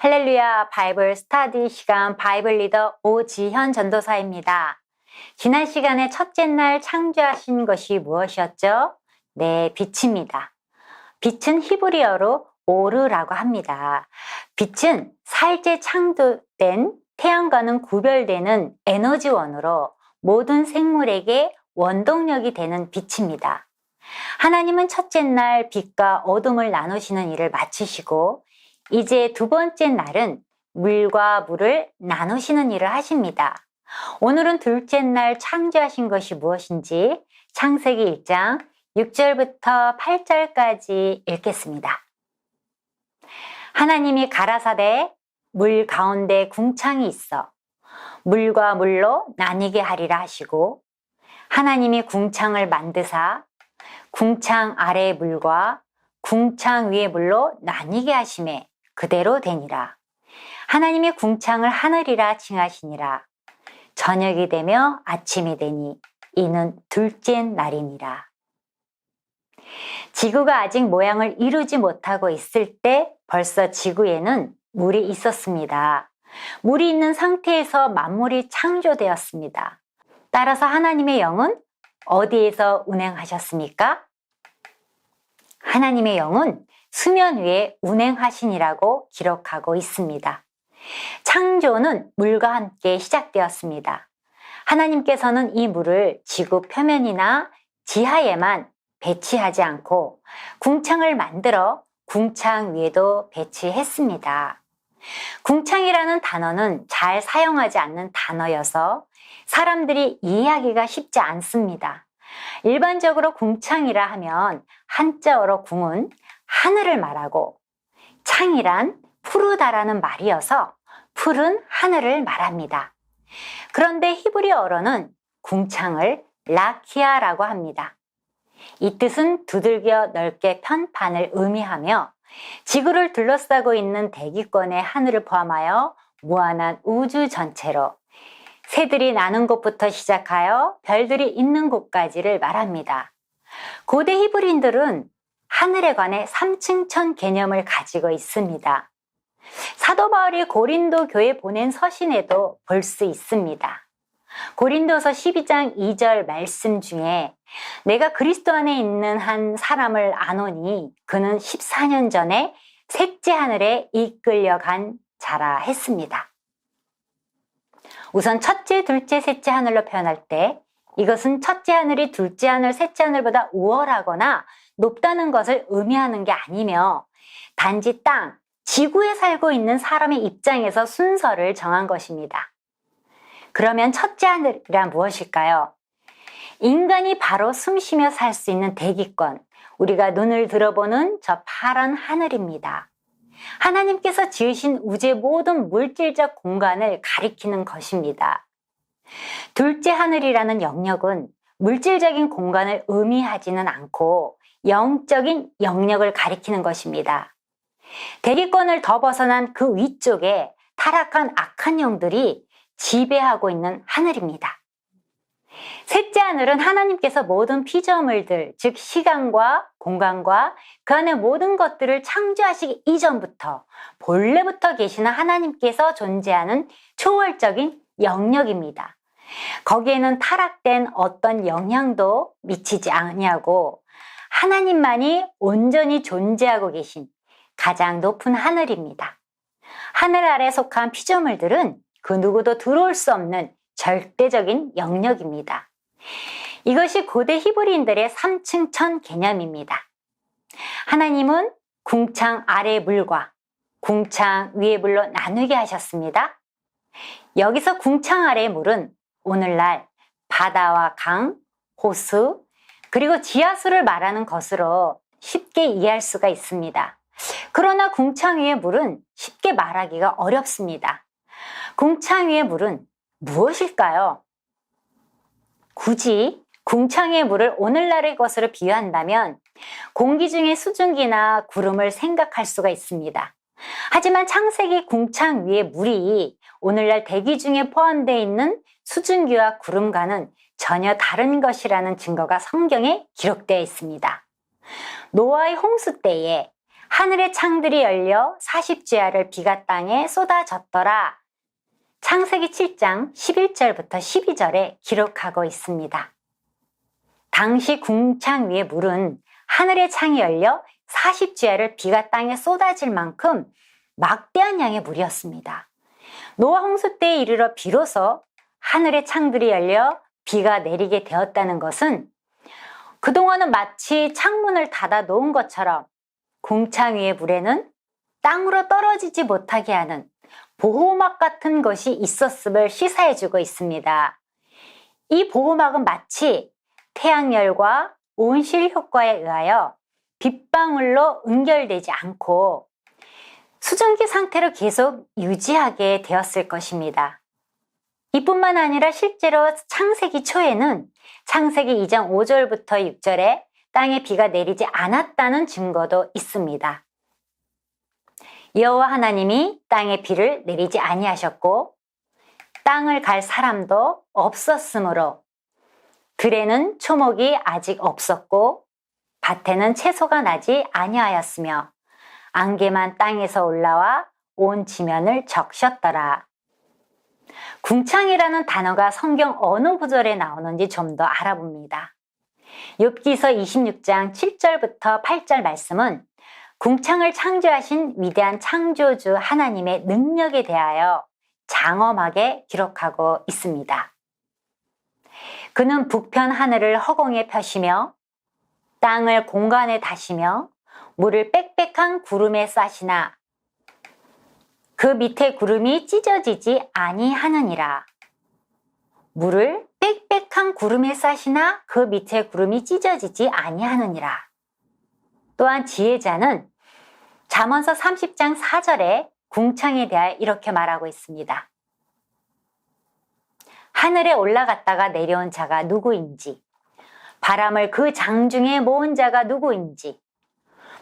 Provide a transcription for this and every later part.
할렐루야 바이블 스터디 시간 바이블 리더 오지현 전도사입니다. 지난 시간에 첫째 날 창조하신 것이 무엇이었죠? 네, 빛입니다. 빛은 히브리어로 오르라고 합니다. 빛은 살제 창조된 태양과는 구별되는 에너지원으로 모든 생물에게 원동력이 되는 빛입니다. 하나님은 첫째 날 빛과 어둠을 나누시는 일을 마치시고 이제 두 번째 날은 물과 물을 나누시는 일을 하십니다. 오늘은 둘째 날 창조하신 것이 무엇인지 창세기 1장 6절부터 8절까지 읽겠습니다. 하나님이 가라사대 물 가운데 궁창이 있어 물과 물로 나뉘게 하리라 하시고 하나님이 궁창을 만드사 궁창 아래의 물과 궁창 위의 물로 나뉘게 하심에 그대로 되니라. 하나님이 궁창을 하늘이라 칭하시니라. 저녁이 되며 아침이 되니 이는 둘째 날이니라. 지구가 아직 모양을 이루지 못하고 있을 때 벌써 지구에는 물이 있었습니다. 물이 있는 상태에서 만물이 창조되었습니다. 따라서 하나님의 영은 어디에서 운행하셨습니까? 하나님의 영은 수면 위에 운행하시니라고 기록하고 있습니다. 창조는 물과 함께 시작되었습니다. 하나님께서는 이 물을 지구 표면이나 지하에만 배치하지 않고 궁창을 만들어 궁창 위에도 배치했습니다. 궁창이라는 단어는 잘 사용하지 않는 단어여서 사람들이 이해하기가 쉽지 않습니다. 일반적으로 궁창이라 하면 한자어로 궁은 하늘을 말하고 창이란 푸르다라는 말이어서 푸른 하늘을 말합니다. 그런데 히브리어로는 궁창을 라키아라고 합니다. 이 뜻은 두들겨 넓게 편판을 의미하며 지구를 둘러싸고 있는 대기권의 하늘을 포함하여 무한한 우주 전체로 새들이 나는 곳부터 시작하여 별들이 있는 곳까지를 말합니다. 고대 히브리인들은 하늘에 관해 삼층천 개념을 가지고 있습니다. 사도 바울이 고린도 교회에 보낸 서신에도 볼 수 있습니다. 고린도서 12장 2절 말씀 중에 내가 그리스도 안에 있는 한 사람을 아노니 그는 14년 전에 셋째 하늘에 이끌려간 자라 했습니다. 우선 첫째, 둘째, 셋째 하늘로 표현할 때 이것은 첫째 하늘이 둘째 하늘, 셋째 하늘보다 우월하거나 높다는 것을 의미하는 게 아니며 단지 땅, 지구에 살고 있는 사람의 입장에서 순서를 정한 것입니다. 그러면 첫째 하늘이란 무엇일까요? 인간이 바로 숨쉬며 살 수 있는 대기권, 우리가 눈을 들어보는 저 파란 하늘입니다. 하나님께서 지으신 우주의 모든 물질적 공간을 가리키는 것입니다. 둘째 하늘이라는 영역은 물질적인 공간을 의미하지는 않고 영적인 영역을 가리키는 것입니다. 대기권을 더 벗어난 그 위쪽에 타락한 악한 영들이 지배하고 있는 하늘입니다. 셋째 하늘은 하나님께서 모든 피조물들, 즉 시간과 공간과 그 안의 모든 것들을 창조하시기 이전부터 본래부터 계시는 하나님께서 존재하는 초월적인 영역입니다. 거기에는 타락된 어떤 영향도 미치지 아니하고 하나님만이 온전히 존재하고 계신 가장 높은 하늘입니다. 하늘 아래 속한 피조물들은 그 누구도 들어올 수 없는 절대적인 영역입니다. 이것이 고대 히브리인들의 삼층천 개념입니다. 하나님은 궁창 아래의 물과 궁창 위의 물로 나누게 하셨습니다. 여기서 궁창 아래의 물은 오늘날 바다와 강, 호수, 그리고 지하수를 말하는 것으로 쉽게 이해할 수가 있습니다. 그러나 궁창 위의 물은 쉽게 말하기가 어렵습니다. 궁창 위의 물은 무엇일까요? 굳이 궁창 위의 물을 오늘날의 것으로 비유한다면 공기 중의 수증기나 구름을 생각할 수가 있습니다. 하지만 창세기 궁창 위의 물이 오늘날 대기 중에 포함되어 있는 수증기와 구름과는 전혀 다른 것이라는 증거가 성경에 기록되어 있습니다. 노아의 홍수 때에 하늘의 창들이 열려 40주야를 비가 땅에 쏟아졌더라. 창세기 7장 11절부터 12절에 기록하고 있습니다. 당시 궁창 위의 물은 하늘의 창이 열려 40주야를 비가 땅에 쏟아질 만큼 막대한 양의 물이었습니다. 노아 홍수 때에 이르러 비로소 하늘의 창들이 열려 비가 내리게 되었다는 것은 그동안은 마치 창문을 닫아 놓은 것처럼 궁창 위의 물에는 땅으로 떨어지지 못하게 하는 보호막 같은 것이 있었음을 시사해주고 있습니다. 이 보호막은 마치 태양열과 온실 효과에 의하여 빗방울로 응결되지 않고 수증기 상태로 계속 유지하게 되었을 것입니다. 이뿐만 아니라 실제로 창세기 초에는 창세기 2장 5절부터 6절에 땅에 비가 내리지 않았다는 증거도 있습니다. 여호와 하나님이 땅에 비를 내리지 아니하셨고 땅을 갈 사람도 없었으므로 들에는 초목이 아직 없었고 밭에는 채소가 나지 아니하였으며 안개만 땅에서 올라와 온 지면을 적셨더라. 궁창이라는 단어가 성경 어느 구절에 나오는지 좀 더 알아봅니다. 욥기서 26장 7절부터 8절 말씀은 궁창을 창조하신 위대한 창조주 하나님의 능력에 대하여 장엄하게 기록하고 있습니다. 그는 북편 하늘을 허공에 펴시며 땅을 공간에 다시며 물을 빽빽한 구름에 싸시나 그 밑에 구름이 찢어지지 아니하느니라. 물을 빽빽한 구름에 싸시나 그 밑에 구름이 찢어지지 아니하느니라. 또한 지혜자는 잠언서 30장 4절에 궁창에 대하여 이렇게 말하고 있습니다. 하늘에 올라갔다가 내려온 자가 누구인지, 바람을 그 장중에 모은 자가 누구인지,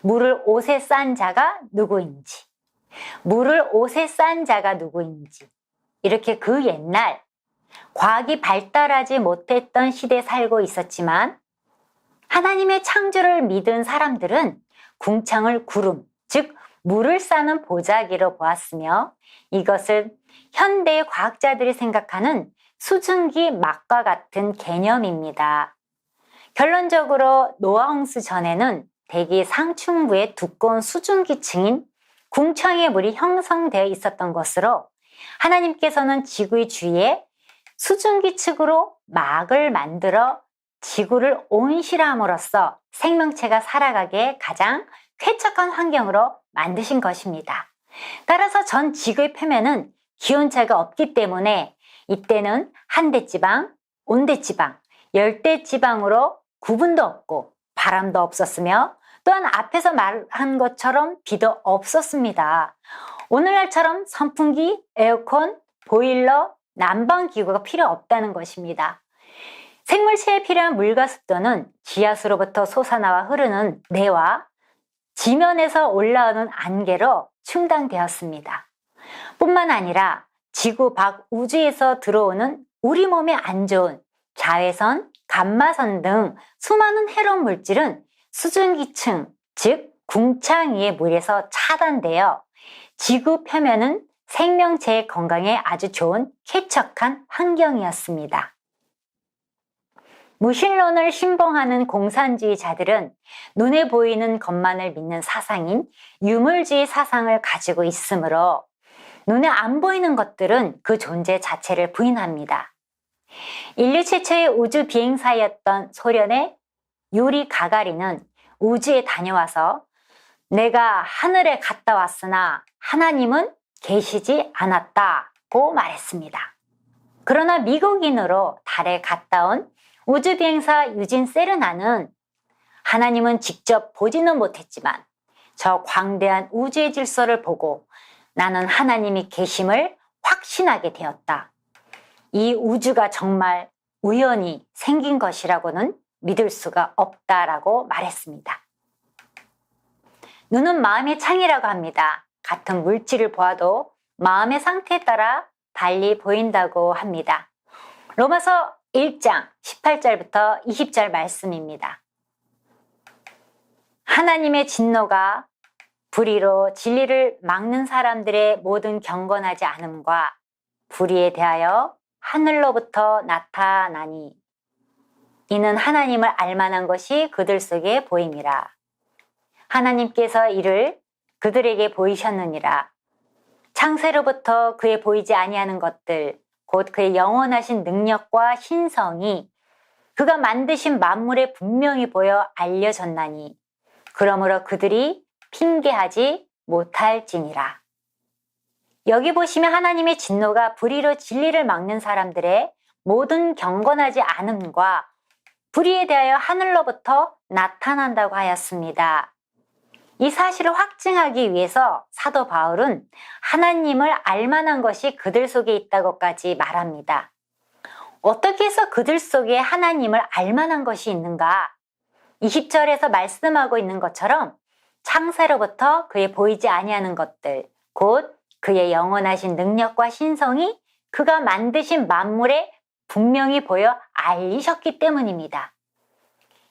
물을 옷에 싼 자가 누구인지, 물을 옷에 싼 자가 누구인지. 이렇게 그 옛날 과학이 발달하지 못했던 시대에 살고 있었지만 하나님의 창조를 믿은 사람들은 궁창을 구름, 즉 물을 싸는 보자기로 보았으며 이것은 현대의 과학자들이 생각하는 수증기 막과 같은 개념입니다. 결론적으로 노아 홍수 전에는 대기 상층부에 두꺼운 수증기층인 궁창의 물이 형성되어 있었던 것으로 하나님께서는 지구의 주위에 수증기층으로 막을 만들어 지구를 온실함으로써 생명체가 살아가기에 가장 쾌적한 환경으로 만드신 것입니다. 따라서 전 지구의 표면은 기온차가 없기 때문에 이때는 한대지방, 온대지방, 열대지방으로 구분도 없고 바람도 없었으며 또한 앞에서 말한 것처럼 비도 없었습니다. 오늘날처럼 선풍기, 에어컨, 보일러, 난방기구가 필요 없다는 것입니다. 생물체에 필요한 물과 습도는 지하수로부터 솟아나와 흐르는 내와 지면에서 올라오는 안개로 충당되었습니다. 뿐만 아니라 지구 밖 우주에서 들어오는 우리 몸에 안 좋은 자외선, 감마선 등 수많은 해로운 물질은 수증기층, 즉 궁창 위의 물에서 차단되어 지구 표면은 생명체의 건강에 아주 좋은 쾌적한 환경이었습니다. 무신론을 신봉하는 공산주의자들은 눈에 보이는 것만을 믿는 사상인 유물주의 사상을 가지고 있으므로 눈에 안 보이는 것들은 그 존재 자체를 부인합니다. 인류 최초의 우주 비행사였던 소련의 유리 가가린은 우주에 다녀와서 내가 하늘에 갔다 왔으나 하나님은 계시지 않았다고 말했습니다. 그러나 미국인으로 달에 갔다 온 우주비행사 유진 세르나는 하나님은 직접 보지는 못했지만 저 광대한 우주의 질서를 보고 나는 하나님이 계심을 확신하게 되었다. 이 우주가 정말 우연히 생긴 것이라고는 믿을 수가 없다라고 말했습니다. 눈은 마음의 창이라고 합니다. 같은 물질을 보아도 마음의 상태에 따라 달리 보인다고 합니다. 로마서 1장 18절부터 20절 말씀입니다. 하나님의 진노가 불의로 진리를 막는 사람들의 모든 경건하지 않음과 불의에 대하여 하늘로부터 나타나니 이는 하나님을 알만한 것이 그들 속에 보임이라. 하나님께서 이를 그들에게 보이셨느니라. 창세로부터 그의 보이지 아니하는 것들 곧 그의 영원하신 능력과 신성이 그가 만드신 만물에 분명히 보여 알려졌나니 그러므로 그들이 핑계하지 못할지니라. 여기 보시면 하나님의 진노가 불의로 진리를 막는 사람들의 모든 경건하지 않음과 불의에 대하여 하늘로부터 나타난다고 하였습니다. 이 사실을 확증하기 위해서 사도 바울은 하나님을 알만한 것이 그들 속에 있다고까지 말합니다. 어떻게 해서 그들 속에 하나님을 알만한 것이 있는가? 20절에서 말씀하고 있는 것처럼 창세로부터 그의 보이지 아니하는 것들, 곧 그의 영원하신 능력과 신성이 그가 만드신 만물에 분명히 보여 알리셨기 때문입니다.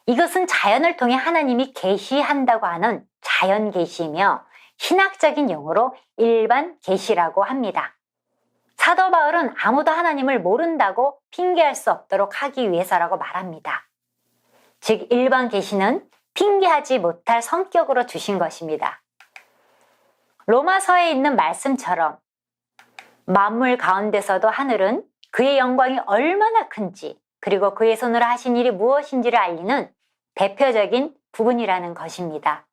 이것은 자연을 통해 하나님이 계시한다고 하는 자연 계시이며 신학적인 용어로 일반 계시라고 합니다. 사도 바울은 아무도 하나님을 모른다고 핑계할 수 없도록 하기 위해서라고 말합니다. 즉 일반 계시는 핑계하지 못할 성격으로 주신 것입니다. 로마서에 있는 말씀처럼 만물 가운데서도 하늘은 그의 영광이 얼마나 큰지 그리고 그의 손으로 하신 일이 무엇인지를 알리는 대표적인 부분이라는 것입니다.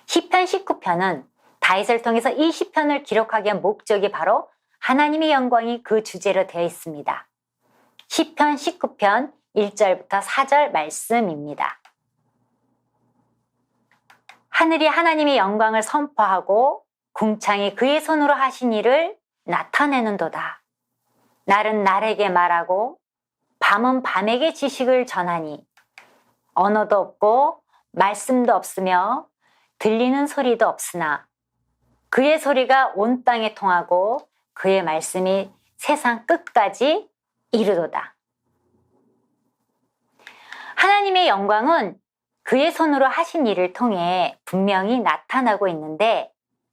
시편 19편은 다윗을 통해서 이 시편을 기록하게 한 목적이 바로 하나님의 영광이 그 주제로 되어 있습니다. 시편 19편 1절부터 4절 말씀입니다. 하늘이 하나님의 영광을 선포하고 궁창이 그의 손으로 하신 일을 나타내는도다. 날은 날에게 말하고 밤은 밤에게 지식을 전하니 언어도 없고 말씀도 없으며 들리는 소리도 없으나 그의 소리가 온 땅에 통하고 그의 말씀이 세상 끝까지 이르도다. 하나님의 영광은 그의 손으로 하신 일을 통해 분명히 나타나고 있는데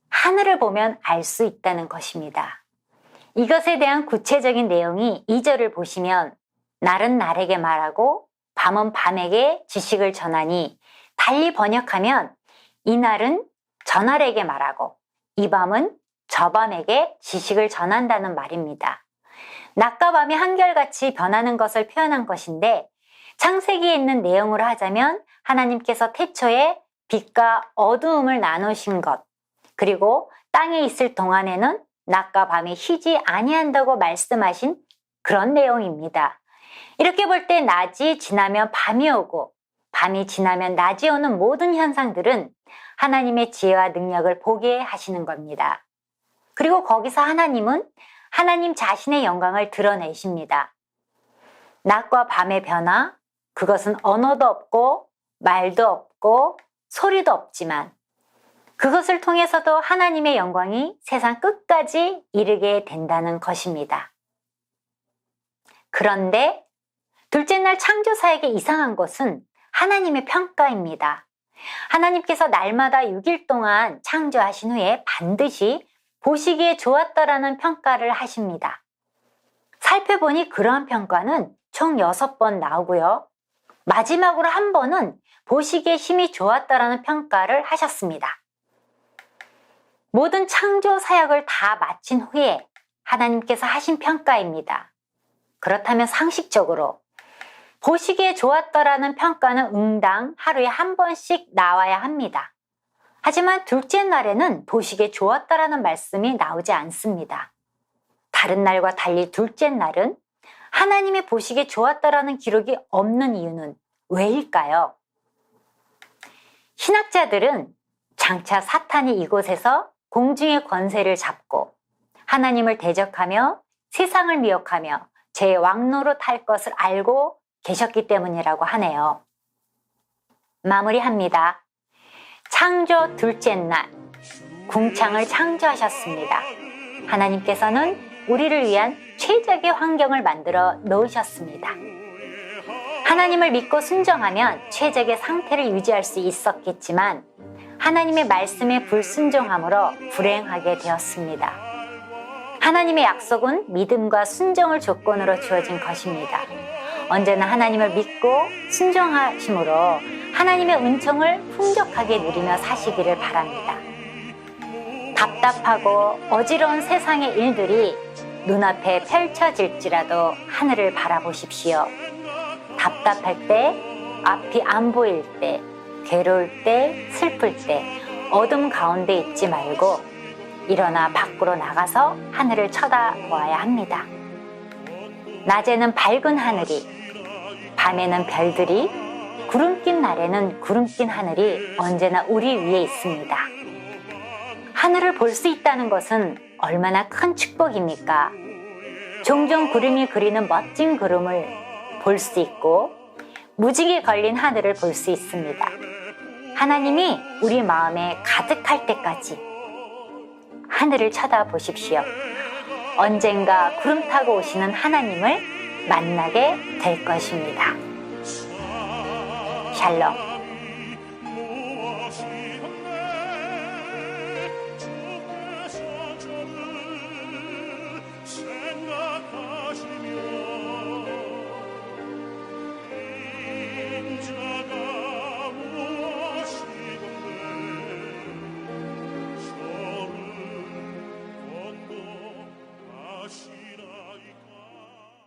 하늘을 보면 알 수 있다는 것입니다. 이것에 대한 구체적인 내용이 2절을 보시면 날은 날에게 말하고 밤은 밤에게 지식을 전하니 달리 번역하면 이 날은 저날에게 말하고 이 밤은 저 밤에게 지식을 전한다는 말입니다. 낮과 밤이 한결같이 변하는 것을 표현한 것인데 창세기에 있는 내용으로 하자면 하나님께서 태초에 빛과 어두움을 나누신 것 그리고 땅에 있을 동안에는 낮과 밤이 쉬지 아니한다고 말씀하신 그런 내용입니다. 이렇게 볼 때 낮이 지나면 밤이 오고 밤이 지나면 낮이 오는 모든 현상들은 하나님의 지혜와 능력을 보게 하시는 겁니다. 그리고 거기서 하나님은 하나님 자신의 영광을 드러내십니다. 낮과 밤의 변화, 그것은 언어도 없고 말도 없고 소리도 없지만 그것을 통해서도 하나님의 영광이 세상 끝까지 이르게 된다는 것입니다. 그런데 둘째 날 창조사에게 이상한 것은 하나님의 평가입니다. 하나님께서 날마다 6일 동안 창조하신 후에 반드시 보시기에 좋았다라는 평가를 하십니다. 살펴보니 그러한 평가는 총 6번 나오고요. 마지막으로 한 번은 보시기에 힘이 좋았다라는 평가를 하셨습니다. 모든 창조 사역을 다 마친 후에 하나님께서 하신 평가입니다. 그렇다면 상식적으로 보시기에 좋았다라는 평가는 응당 하루에 한 번씩 나와야 합니다. 하지만 둘째 날에는 보시기에 좋았다라는 말씀이 나오지 않습니다. 다른 날과 달리 둘째 날은 하나님의 보시기에 좋았다라는 기록이 없는 이유는 왜일까요? 신학자들은 장차 사탄이 이곳에서 공중의 권세를 잡고 하나님을 대적하며 세상을 미혹하며 제 왕노릇 할 것을 알고 계셨기 때문이라고 하네요. 마무리합니다. 창조 둘째 날, 궁창을 창조하셨습니다. 하나님께서는 우리를 위한 최적의 환경을 만들어 놓으셨습니다. 하나님을 믿고 순종하면 최적의 상태를 유지할 수 있었겠지만 하나님의 말씀에 불순종함으로 불행하게 되었습니다. 하나님의 약속은 믿음과 순종을 조건으로 주어진 것입니다. 언제나 하나님을 믿고 순종하심으로 하나님의 은총을 풍족하게 누리며 사시기를 바랍니다. 답답하고 어지러운 세상의 일들이 눈앞에 펼쳐질지라도 하늘을 바라보십시오. 답답할 때, 앞이 안 보일 때, 괴로울 때, 슬플 때, 어둠 가운데 있지 말고 일어나 밖으로 나가서 하늘을 쳐다보아야 합니다. 낮에는 밝은 하늘이, 밤에는 별들이, 구름 낀 날에는 구름 낀 하늘이 언제나 우리 위에 있습니다. 하늘을 볼 수 있다는 것은 얼마나 큰 축복입니까? 종종 구름이 그리는 멋진 구름을 볼 수 있고 무지개 걸린 하늘을 볼 수 있습니다. 하나님이 우리 마음에 가득할 때까지 하늘을 쳐다보십시오. 언젠가 구름 타고 오시는 하나님을 만나게 될 것입니다. 샬롬.